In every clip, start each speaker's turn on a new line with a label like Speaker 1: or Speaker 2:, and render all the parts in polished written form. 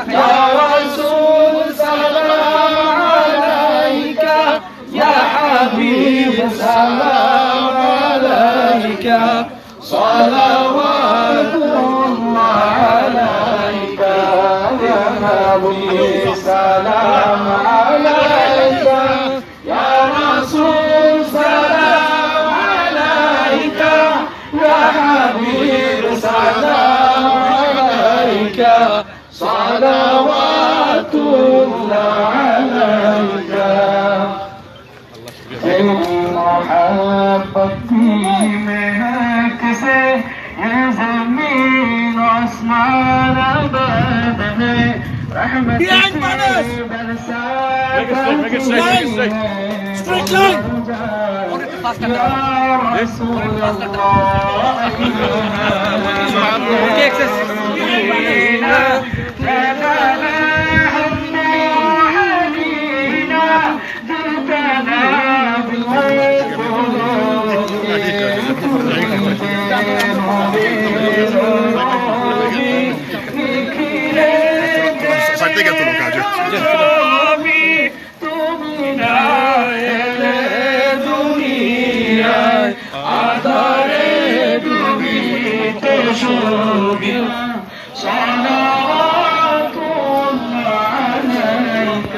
Speaker 1: يا رسول سلام عليك يا حبيب سلام عليك صلوات الله عليك يا نبي سلام عليك يا رسول سلام عليك يا حبيب سلام عليك صلوات الله عليك محبتي منك से ये ज़मीन आसमान आबाद है रहमत से बरसा
Speaker 2: Straight line.
Speaker 1: صلوات عليك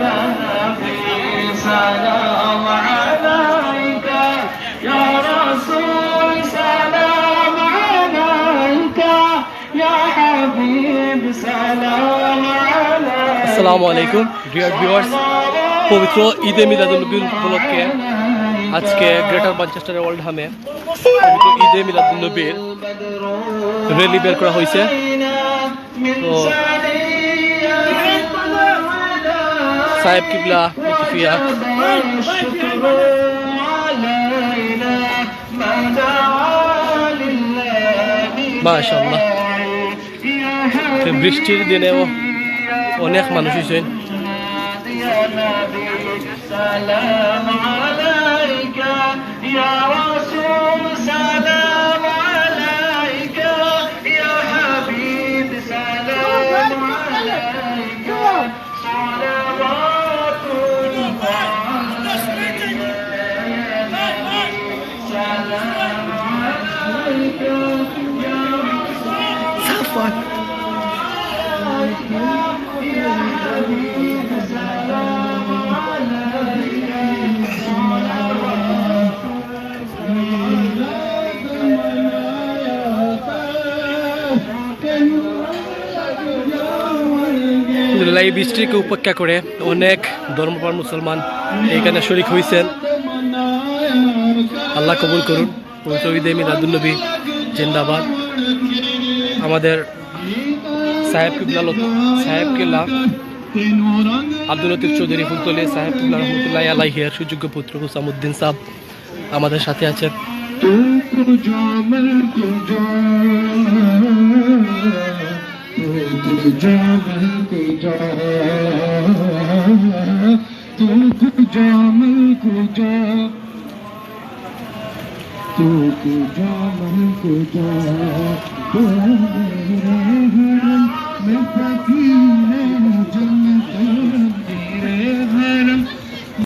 Speaker 1: يا نبي سلام عليك يا رسول سلام عليك يا حبيب سلام عليك
Speaker 2: আসসালামু আলাইকুম ডিয়ার ভিউয়ার্স, পবিত্র ঈদে মিলাদুন্নবী উপলক্ষে আজকে গ্রেটার ম্যানচেস্টারের ওল্ডহামে পবিত্র ঈদে মিলাদুন্নবীর র্যালি বের করা হয়েছে। তো সাহেব কিবলা লতিফিয়া মাশাআল্লাহ, বৃষ্টির দিনেও অনেক মানুষ হয়েছেন।
Speaker 1: سلام عليك يا رسول سلام عليك يا حبيب سلام عليك صلوات الله عليك سلام عليك يا رسول يا حبيب سلام
Speaker 2: এই বৃষ্টিকে উপেক্ষা করে অনেক ধর্মপ্রাণ মুসলমান এখানে শরীক হয়েছেন। আল্লাহ কবুল করুন। পবিত্র ঈদে মিলাদুন্নবী জিন্দাবাদ। আমাদের সাহেব কিবলা আব্দুল লতিফ চৌধুরী ফুলতলি সাহেব কিবলা রহমতুল্লাহ আলাইহির সুযোগ্য পুত্র হুসামউদ্দিন সাহেব আমাদের সাথে আছেন।